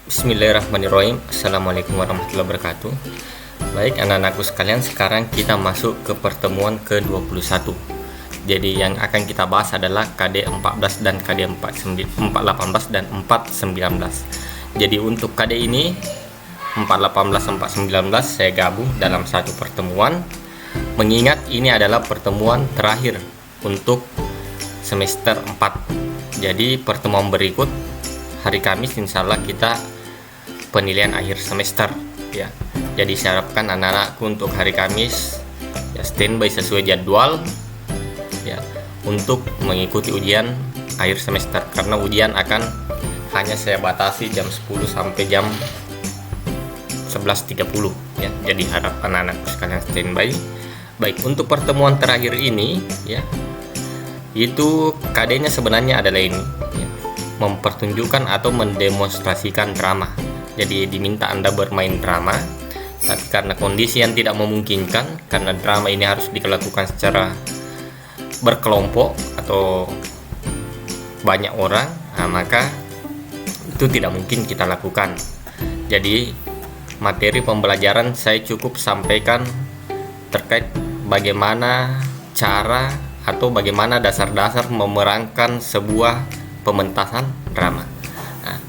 Bismillahirrahmanirrahim. Assalamualaikum warahmatullahi wabarakatuh. Baik anak-anakku sekalian, sekarang kita masuk ke pertemuan ke-21. Jadi yang akan kita bahas adalah KD 14 dan KD 418 dan 419. Jadi untuk KD ini 418 419 saya gabung dalam satu pertemuan, mengingat ini adalah pertemuan terakhir untuk semester 4. Jadi pertemuan berikut hari Kamis insyaallah kita penilaian akhir semester ya. Jadi saya harapkan anak-anakku untuk hari Kamis ya standby sesuai jadwal ya untuk mengikuti ujian akhir semester, karena ujian akan hanya saya batasi jam 10 sampai jam 11.30 ya. Jadi harap anak-anakku sekalian standby. Baik, untuk pertemuan terakhir ini ya, itu KD-nya sebenarnya adalah ini ya, mempertunjukkan atau mendemonstrasikan drama. Jadi diminta Anda bermain drama, tapi karena kondisi yang tidak memungkinkan, karena drama ini harus dilakukan secara berkelompok atau banyak orang, maka itu tidak mungkin kita lakukan. Jadi materi pembelajaran saya cukup sampaikan terkait bagaimana cara atau bagaimana dasar-dasar memerankan sebuah pementasan drama. Nah,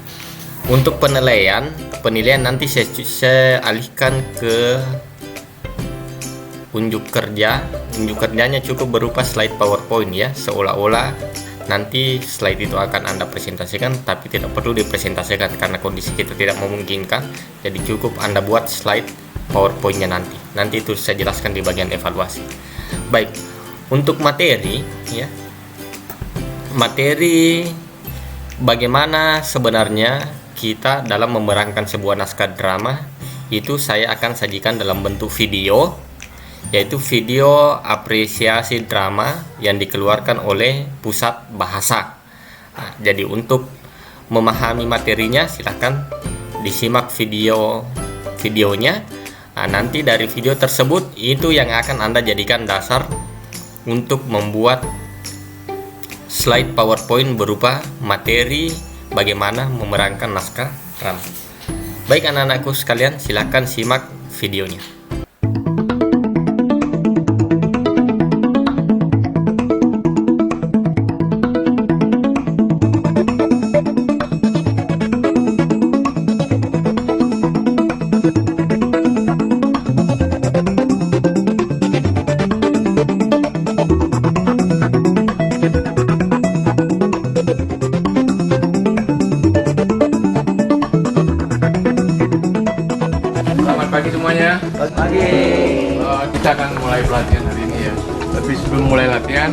untuk penilaian nanti saya alihkan ke unjuk kerja. Unjuk kerjanya cukup berupa slide PowerPoint ya, seolah-olah nanti slide itu akan Anda presentasikan, tapi tidak perlu dipresentasikan karena kondisi kita tidak memungkinkan. Jadi cukup Anda buat slide PowerPoint-nya nanti. Nanti itu saya jelaskan di bagian evaluasi. Baik, untuk materi ya. Materi bagaimana sebenarnya kita dalam memerankan sebuah naskah drama itu saya akan sajikan dalam bentuk video, yaitu video apresiasi drama yang dikeluarkan oleh Pusat Bahasa. Nah, jadi untuk memahami materinya silahkan disimak videonya. Nah, nanti dari video tersebut itu yang akan Anda jadikan dasar untuk membuat slide PowerPoint berupa materi bagaimana memerankan naskah drama. Baik anak-anakku sekalian, silakan simak videonya. Selamat pagi semuanya. Selamat pagi. Kita akan mulai pelatihan hari ini ya. Tapi sebelum mulai latihan,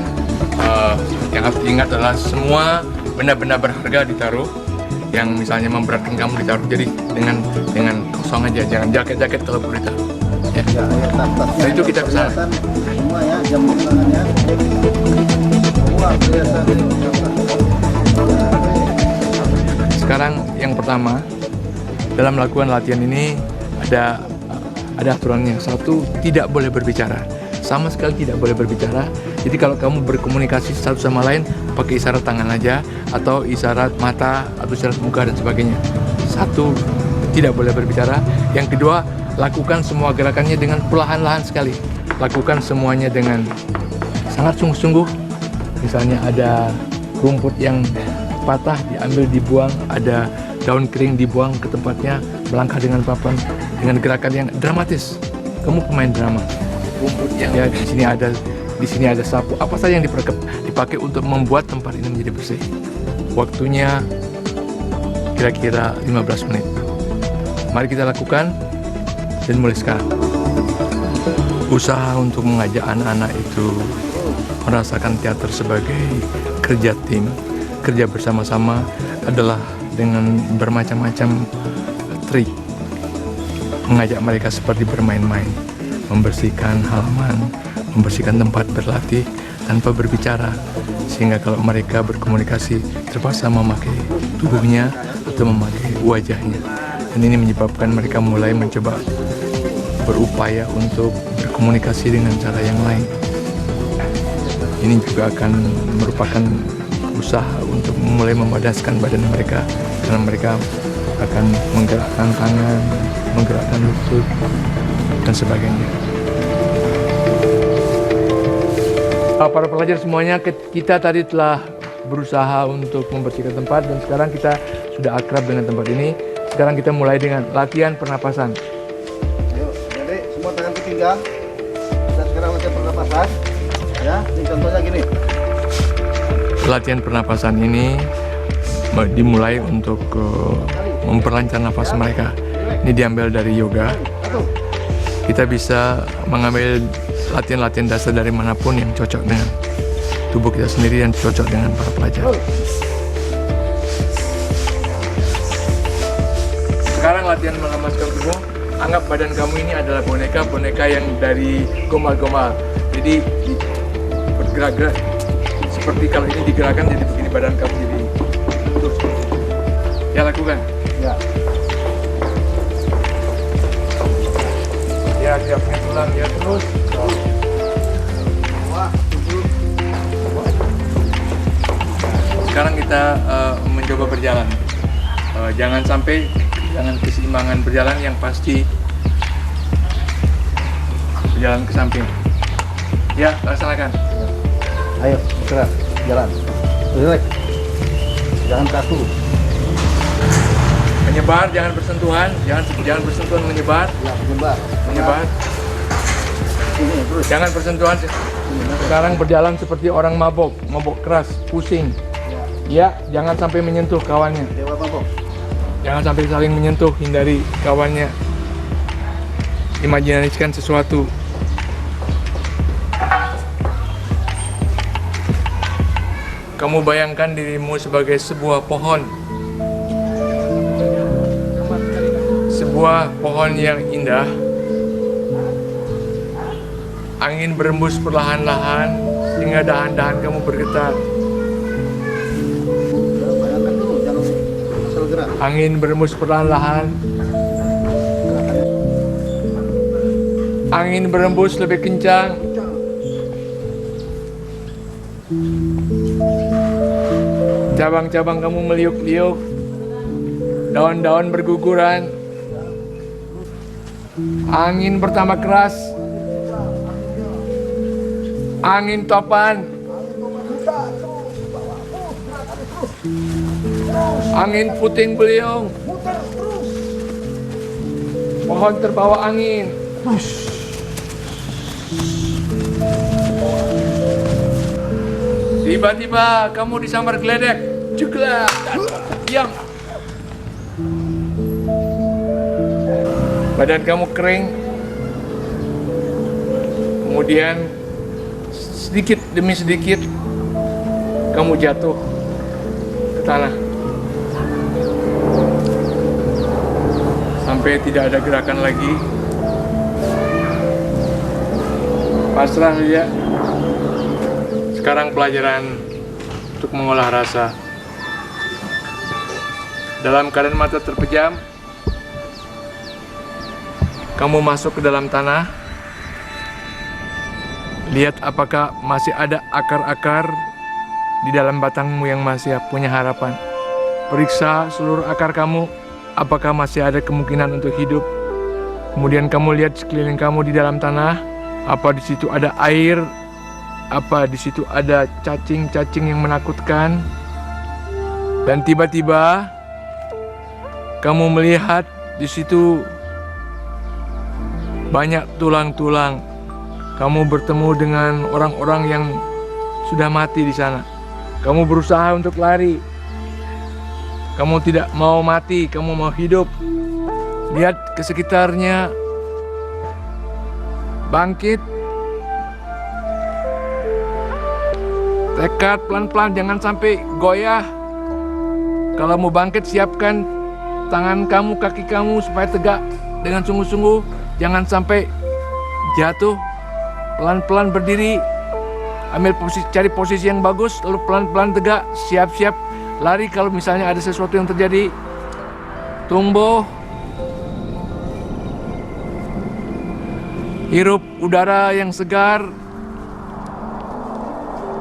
yang harus diingat adalah semua benda-benda berharga ditaruh. Yang misalnya memberatkan kamu ditaruh. Jadi dengan kosong aja, jangan jaket-jaket kalau perlu ditaruh. Ya. Tas-tasnya Itu kita kesana. semua ya, jam tangannya. Semua kelihatan. Sekarang yang pertama, dalam melakukan latihan ini ada aturannya. Satu, tidak boleh berbicara, sama sekali tidak boleh berbicara. Jadi kalau kamu berkomunikasi satu sama lain pakai isyarat tangan aja, atau isyarat mata, atau isyarat muka dan sebagainya. Satu, tidak boleh berbicara. Yang kedua, lakukan semua gerakannya dengan perlahan-lahan sekali. Lakukan semuanya dengan sangat sungguh-sungguh. Misalnya ada rumput yang patah diambil dibuang, ada daun kering dibuang ke tempatnya, melangkah dengan papan, dengan gerakan yang dramatis. Kamu pemain drama. Rumput yang ya, di sini ada sapu, apa saja yang dipakai untuk membuat tempat ini menjadi bersih. Waktunya kira-kira 15 menit. Mari kita lakukan dan mulai sekarang. Usaha untuk mengajak anak-anak itu merasakan teater sebagai kerja tim, kerja bersama-sama adalah dengan bermacam-macam trik. Mengajak mereka seperti bermain-main, membersihkan halaman, membersihkan tempat berlatih tanpa berbicara, sehingga kalau mereka berkomunikasi terpaksa memakai tubuhnya atau memakai wajahnya, dan ini menyebabkan mereka mulai mencoba berupaya untuk berkomunikasi dengan cara yang lain. Ini juga akan merupakan usaha untuk mulai memadaskan badan mereka, karena mereka akan menggerakkan tangan, menggerakkan lutut, dan sebagainya. Para pelajar semuanya, kita tadi telah berusaha untuk membersihkan tempat dan sekarang kita sudah akrab dengan tempat ini. Sekarang kita mulai dengan latihan pernapasan. Ayo, jadi semua tangan ke pinggang. Kita sekarang latihan pernapasan. Ya, ini contohnya gini. Latihan pernapasan ini dimulai untuk memperlancar nafas mereka. Ini diambil dari yoga. Kita bisa mengambil latihan-latihan dasar dari manapun yang cocok dengan tubuh kita sendiri dan cocok dengan para pelajar. Sekarang latihan melemaskan tubuh. Anggap badan kamu ini adalah boneka yang dari gomal-gomal. Jadi bergerak-gerak seperti kalau ini digerakkan jadi begini badan kamu jadi terus. Ya, lakukan. Ya. Ya, siapnya tulang ya terus. Sekarang kita mencoba berjalan. Jangan sampai dengan keseimbangan berjalan yang pasti berjalan ke samping. Ya, laksanakan. Ayo, gerak, jalan. Relax. Jangan kaku. Menyebar, jangan bersentuhan, jangan bersentuhan menyebar. Ya, menyebar. Menyebar. Sini terus. Jangan bersentuhan. Sekarang berjalan seperti orang mabok keras, pusing. Ya, jangan sampai menyentuh kawannya. Dewa mabok. Jangan sampai saling menyentuh, hindari kawannya. Imajinasikan sesuatu. Kamu bayangkan dirimu sebagai sebuah pohon. Sebuah pohon yang indah. Angin berembus perlahan-lahan sehingga dahan-dahan kamu bergetar. Bayangkan dulu, jangan asal gerak. Angin berembus perlahan-lahan. Angin berembus lebih kencang. Cabang-cabang kamu meliuk-liuk. Daun-daun berguguran. Angin bertambah keras. Angin topan. Angin puting beliung. Pohon terbawa angin. Tiba-tiba kamu disambar geledek. Cuklah. Diam. Badan kamu kering. Kemudian sedikit demi sedikit kamu jatuh ke tanah. Sampai tidak ada gerakan lagi. Pasrah saja. Sekarang pelajaran untuk mengolah rasa. Dalam keadaan mata terpejam, kamu masuk ke dalam tanah. Lihat apakah masih ada akar-akar di dalam batangmu yang masih punya harapan. Periksa seluruh akar kamu, apakah masih ada kemungkinan untuk hidup. Kemudian kamu lihat sekeliling kamu di dalam tanah, apa di situ ada air, apa di situ ada cacing-cacing yang menakutkan. Dan tiba-tiba kamu melihat di situ banyak tulang-tulang. Kamu bertemu dengan orang-orang yang sudah mati di sana. Kamu berusaha untuk lari. Kamu tidak mau mati, kamu mau hidup. Lihat ke sekitarnya. Bangkit. Tekad pelan-pelan, jangan sampai goyah. Kalau mau bangkit, siapkan tangan kamu, kaki kamu supaya tegak dengan sungguh-sungguh. Jangan sampai jatuh. Pelan-pelan berdiri. Ambil posisi, cari posisi yang bagus, lalu pelan-pelan tegak. Siap-siap lari kalau misalnya ada sesuatu yang terjadi. Tumbuh. Hirup udara yang segar.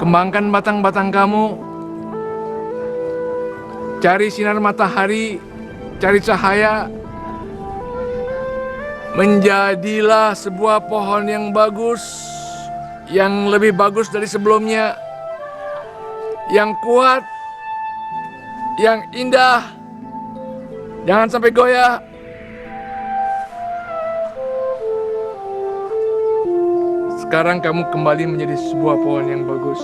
Kembangkan batang-batang kamu. Cari sinar matahari. mencari cahaya. Menjadilah sebuah pohon yang bagus, yang lebih bagus dari sebelumnya, yang kuat, yang indah. Jangan sampai goyah. Sekarang kamu kembali menjadi sebuah pohon yang bagus.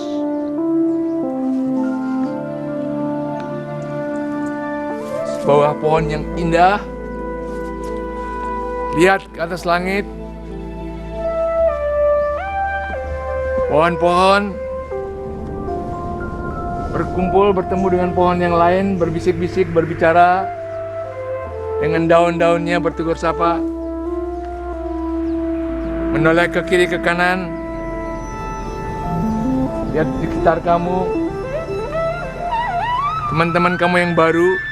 Sebuah pohon yang indah. Lihat ke atas langit. Pohon-pohon berkumpul bertemu dengan pohon yang lain, berbisik-bisik, berbicara. Dengan daun-daunnya bertegur sapa. Menoleh ke kiri ke kanan. Lihat di sekitar kamu. Teman-teman kamu yang baru.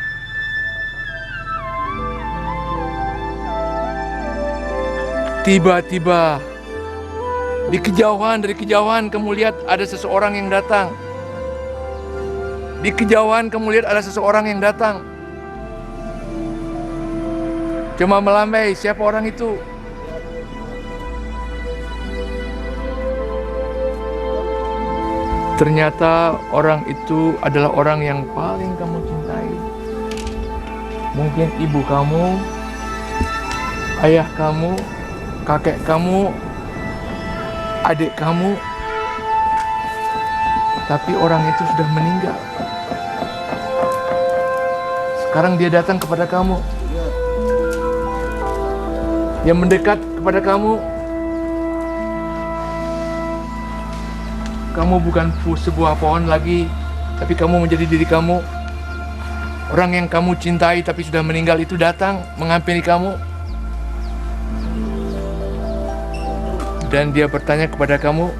Tiba-tiba dari kejauhan kamu lihat ada seseorang yang datang. Di kejauhan kamu lihat ada seseorang yang datang. Cuma melambai, siapa orang itu? Ternyata orang itu adalah orang yang paling kamu cintai. Mungkin ibu kamu, ayah kamu, kakek kamu, adik kamu, tapi orang itu sudah meninggal. Sekarang dia datang kepada kamu. Dia mendekat kepada kamu. Kamu bukan sebuah pohon lagi, tapi kamu menjadi diri kamu. Orang yang kamu cintai tapi sudah meninggal itu datang menghampiri kamu. Dan dia bertanya kepada kamu,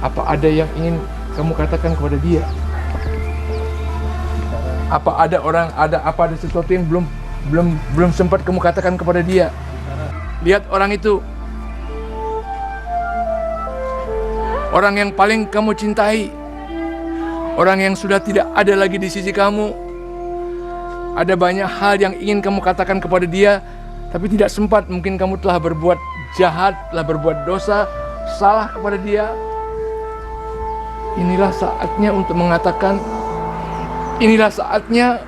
apa ada yang ingin kamu katakan kepada dia? Apa ada sesuatu yang belum sempat kamu katakan kepada dia? Lihat orang itu. Orang yang paling kamu cintai. Orang yang sudah tidak ada lagi di sisi kamu. Ada banyak hal yang ingin kamu katakan kepada dia, tapi tidak sempat. Mungkin kamu telah berbuat jahat, telah berbuat dosa, salah kepada dia. Inilah saatnya untuk mengatakan, inilah saatnya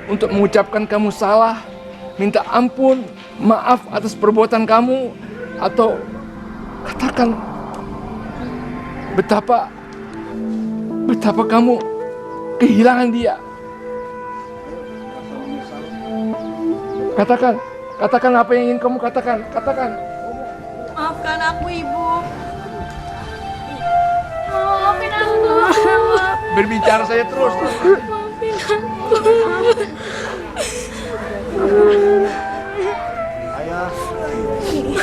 untuk mengucapkan kamu salah, minta ampun, maaf atas perbuatan kamu, atau katakan betapa kamu kehilangan dia. Katakan apa yang ingin kamu katakan. Maafkan aku, Ibu. Maafin aku. Berbicara saya terus. Maafin aku. Ayah, adik,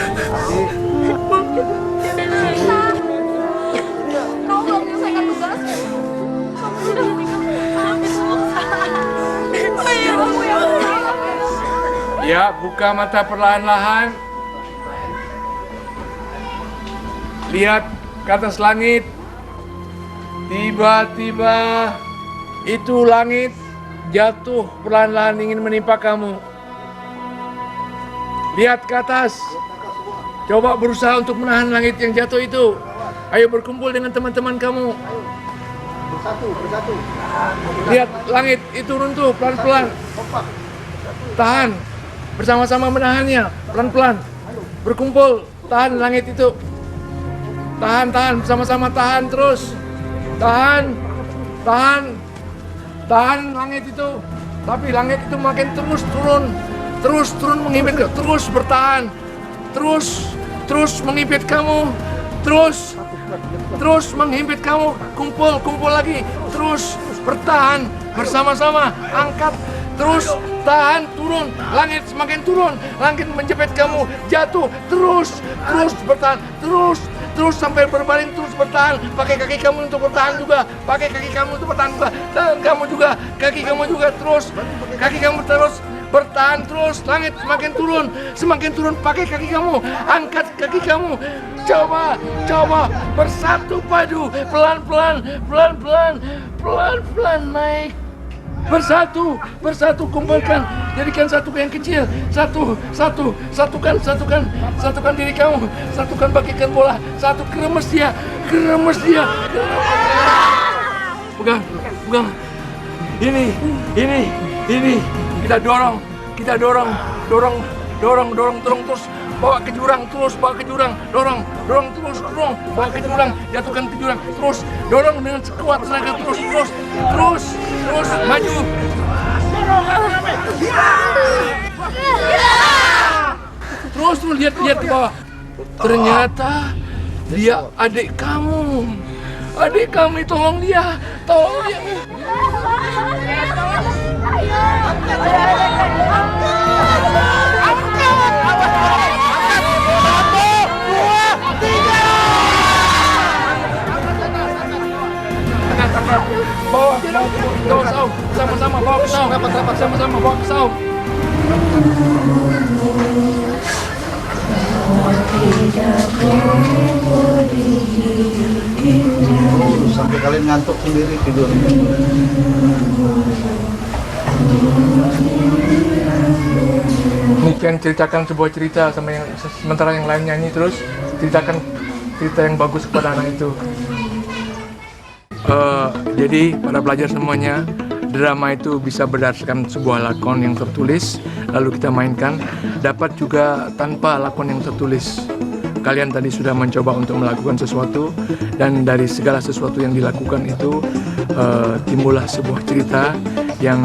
Kau belum menyelesaikan tugas. Kamu sudah meninggal. Ayah, kamu yang Ya, buka mata perlahan-lahan. Lihat ke atas langit. Tiba-tiba itu langit jatuh perlahan-lahan ingin menimpa kamu. Lihat ke atas. Coba berusaha untuk menahan langit yang jatuh itu. Ayo berkumpul dengan teman-teman kamu. bersatu. Lihat langit itu runtuh pelan-pelan. Tahan. Bersama-sama menahannya pelan-pelan. Berkumpul, tahan langit itu. Tahan, bersama-sama tahan terus. Tahan langit itu. Tapi langit itu makin terus turun mengimpit, terus bertahan. Terus mengimpit kamu. Terus menghimpit kamu. Kumpul lagi. Terus bertahan bersama-sama. Angkat. Terus tahan, turun. Langit semakin turun. Langit menjepit kamu. Jatuh. Terus bertahan. Terus sampai berbaring, terus bertahan. Pakai kaki kamu untuk bertahan juga. Dan kamu juga. Kaki kamu juga terus. Kaki kamu terus bertahan terus. Langit semakin turun. Pakai kaki kamu. Angkat kaki kamu. Coba bersatu padu. Pelan-pelan naik. bersatu kumpulkan, jadikan satu yang kecil, satukan diri kamu, satukan bagikan bola, keremes dia, pegang, ini, kita dorong, terus bawa ke jurang, dorong, bawa ke jurang, jatuhkan ke jurang, terus dorong dengan sekuat tenaga, terus maju. Terus lihat ke bawah. Ternyata dia adik kamu, tolong dia. Bawa saung, sama-sama bawa ke saung, sama-sama bawa ke saung. Sampai kalian ngantuk sendiri tidur. Niken ceritakan sebuah cerita sama yang sementara yang lain nyanyi, terus ceritakan cerita yang bagus kepada anak itu. Jadi para pelajar semuanya, drama itu bisa berdasarkan sebuah lakon yang tertulis lalu kita mainkan, dapat juga tanpa lakon yang tertulis. Kalian tadi sudah mencoba untuk melakukan sesuatu, dan dari segala sesuatu yang dilakukan itu timbullah sebuah cerita yang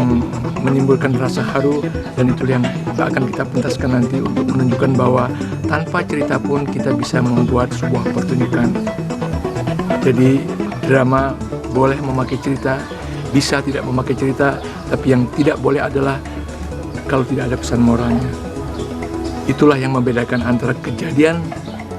menimbulkan rasa haru, dan itu yang akan kita pentaskan nanti untuk menunjukkan bahwa tanpa cerita pun kita bisa membuat sebuah pertunjukan. Jadi drama boleh memakai cerita, bisa tidak memakai cerita, tapi yang tidak boleh adalah kalau tidak ada pesan moralnya. Itulah yang membedakan antara kejadian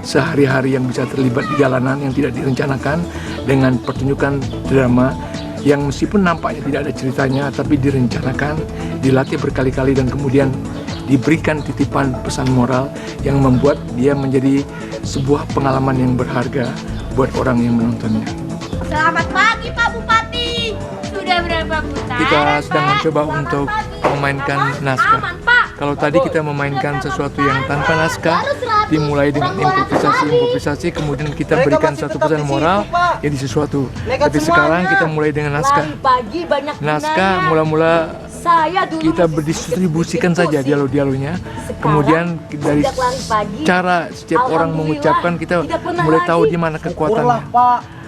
sehari-hari yang bisa terlibat di jalanan yang tidak direncanakan dengan pertunjukan drama yang meskipun nampaknya tidak ada ceritanya tapi direncanakan, dilatih berkali-kali, dan kemudian diberikan titipan pesan moral yang membuat dia menjadi sebuah pengalaman yang berharga buat orang yang menontonnya. Selamat pagi Pak Bupati. Sudah berapa putaran Kita sedang Pak? mencoba untuk memainkan naskah. Aman Pak. Kalau tadi kita memainkan sesuatu yang tanpa naskah, dimulai dengan improvisasi, kemudian kita berikan satu pesan moral jadi sesuatu. Tapi sekarang kita mulai dengan naskah. Pagi banyak Naskah mula-mula saya dulu kita berdistribusikan saja dialog-dialognya. Kemudian dari cara setiap orang mengucapkan, kita mulai tahu di mana kekuatannya.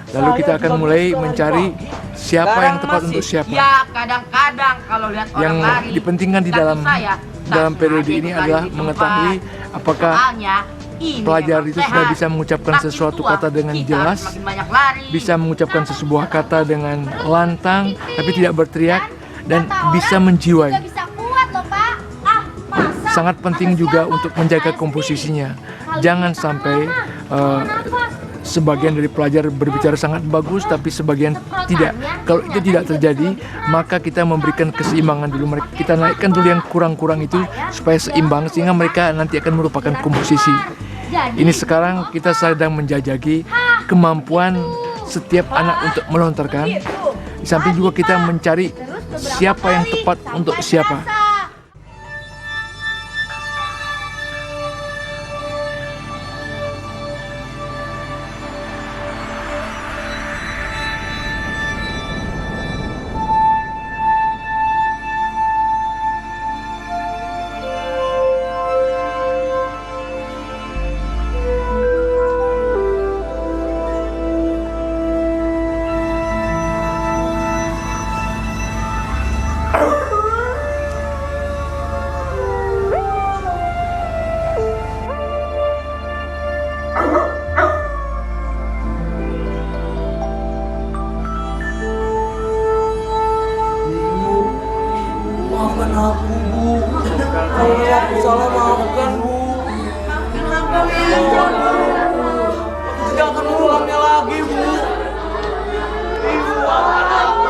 Lalu kita akan mulai mencari siapa yang tepat untuk siapa. Ya, kadang-kadang kalau lihat Yang orang lari, dipentingkan di dalam periode ini adalah mengetahui apakah pelajar itu sudah bisa mengucapkan sesuatu kata dengan jelas, bisa mengucapkan sebuah kata dengan lantang tapi tidak berteriak, dan bisa menjiwai. Sangat penting juga untuk menjaga komposisinya. Jangan sampai sebagian dari pelajar berbicara sangat bagus tapi sebagian tidak. Kalau itu tidak terjadi, maka kita memberikan keseimbangan dulu. Kita naikkan dulu yang kurang-kurang itu supaya seimbang, sehingga mereka nanti akan merupakan komposisi. Ini sekarang kita sedang menjajaki kemampuan setiap anak untuk melontarkan. Di samping juga kita mencari siapa yang tepat untuk siapa. Maafkan aku, Bu. Kalau aku salah, maafkan, Bu. Aku tidak akan mengulangnya lagi, Bu. Ibu, maafkan aku.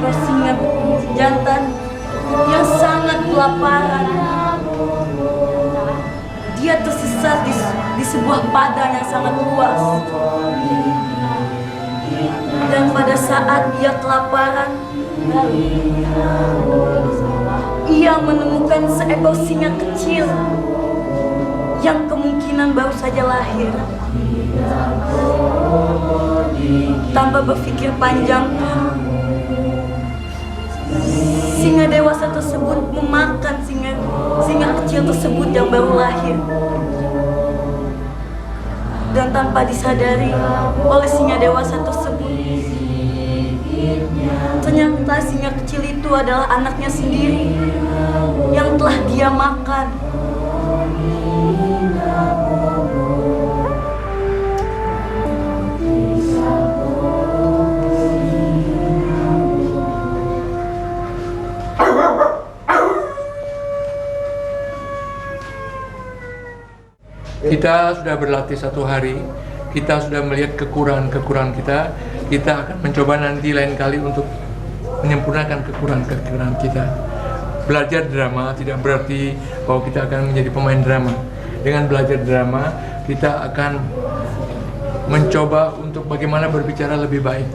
seekor singa jantan yang sangat kelaparan. Dia tersesat di sebuah padang yang sangat luas. Dan pada saat dia kelaparan, ia menemukan seekor singa kecil yang kemungkinan baru saja lahir. Tanpa berpikir panjang, singa dewasa tersebut memakan singa kecil tersebut yang baru lahir. Dan tanpa disadari oleh singa dewasa tersebut, ternyata singa kecil itu adalah anaknya sendiri yang telah dia makan. Kita sudah berlatih 1 hari, kita sudah melihat kekurangan-kekurangan kita akan mencoba nanti lain kali untuk menyempurnakan kekurangan-kekurangan kita. Belajar drama tidak berarti bahwa kita akan menjadi pemain drama. Dengan belajar drama, kita akan mencoba untuk bagaimana berbicara lebih baik,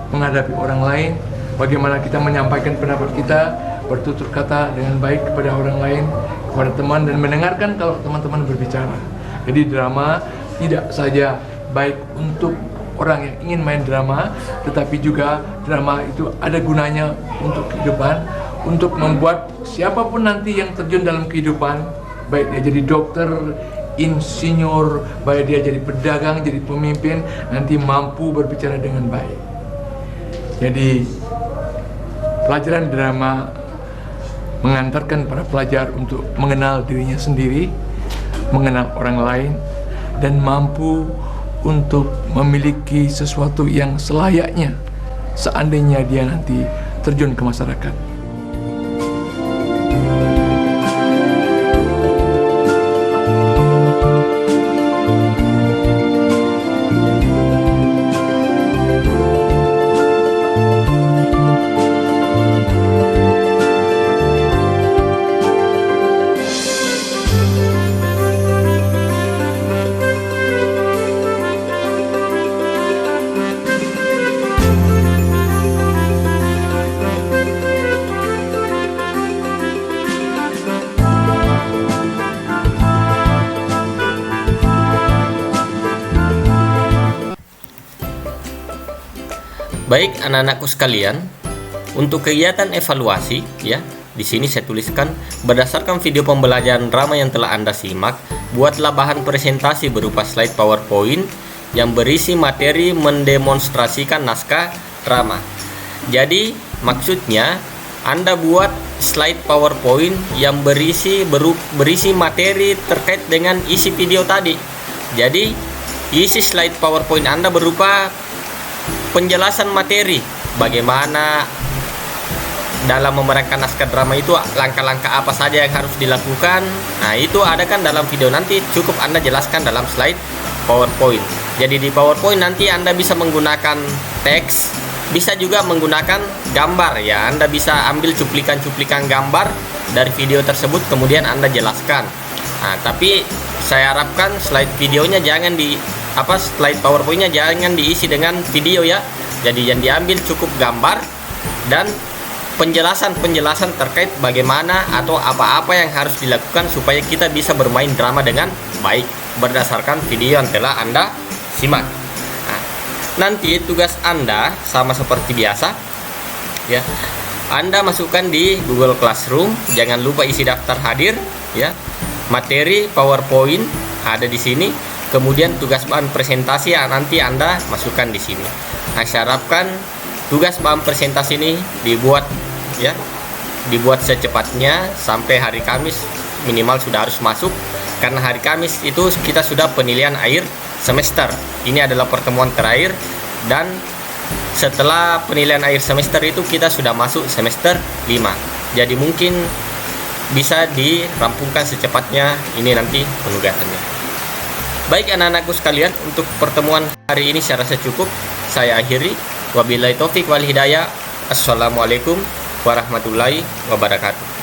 menghadapi orang lain, bagaimana kita menyampaikan pendapat kita, bertutur kata dengan baik kepada orang lain, kepada teman, dan mendengarkan kalau teman-teman berbicara. Jadi drama tidak saja baik untuk orang yang ingin main drama, tetapi juga drama itu ada gunanya untuk kehidupan, untuk membuat siapapun nanti yang terjun dalam kehidupan, baik dia jadi dokter, insinyur, baik dia jadi pedagang, jadi pemimpin, nanti mampu berbicara dengan baik. Jadi pelajaran drama mengantarkan para pelajar untuk mengenal dirinya sendiri, mengenal orang lain, dan mampu untuk memiliki sesuatu yang selayaknya seandainya dia nanti terjun ke masyarakat. Baik anak-anakku sekalian, untuk kegiatan evaluasi ya, di sini saya tuliskan berdasarkan video pembelajaran drama yang telah Anda simak, buatlah bahan presentasi berupa slide PowerPoint yang berisi materi mendemonstrasikan naskah drama. Jadi maksudnya Anda buat slide PowerPoint yang berisi materi terkait dengan isi video tadi. Jadi isi slide PowerPoint Anda berupa penjelasan materi, bagaimana dalam memerankan naskah drama itu langkah-langkah apa saja yang harus dilakukan. Nah, itu ada kan dalam video, nanti cukup Anda jelaskan dalam slide PowerPoint. Jadi di PowerPoint nanti Anda bisa menggunakan teks, bisa juga menggunakan gambar ya. Anda bisa ambil cuplikan-cuplikan gambar dari video tersebut kemudian Anda jelaskan. Nah, tapi saya harapkan slide videonya jangan slide PowerPoint-nya jangan diisi dengan video ya. Jadi yang diambil cukup gambar dan penjelasan-penjelasan terkait bagaimana atau apa-apa yang harus dilakukan supaya kita bisa bermain drama dengan baik berdasarkan video yang telah Anda simak. Nah, nanti tugas Anda sama seperti biasa ya. Anda masukkan di Google Classroom, jangan lupa isi daftar hadir ya. Materi PowerPoint ada di sini. Kemudian tugas bahan presentasi nanti Anda masukkan di sini. Nah, saya harapkan tugas bahan presentasi ini dibuat secepatnya sampai hari Kamis minimal sudah harus masuk, karena hari Kamis itu kita sudah penilaian akhir semester. Ini adalah pertemuan terakhir dan setelah penilaian akhir semester itu kita sudah masuk semester 5. Jadi mungkin bisa dirampungkan secepatnya ini nanti penugasannya. Baik anak-anakku sekalian, untuk pertemuan hari ini saya rasa cukup. Saya akhiri. Wabillahi taufik wal hidayah. Assalamualaikum warahmatullahi wabarakatuh.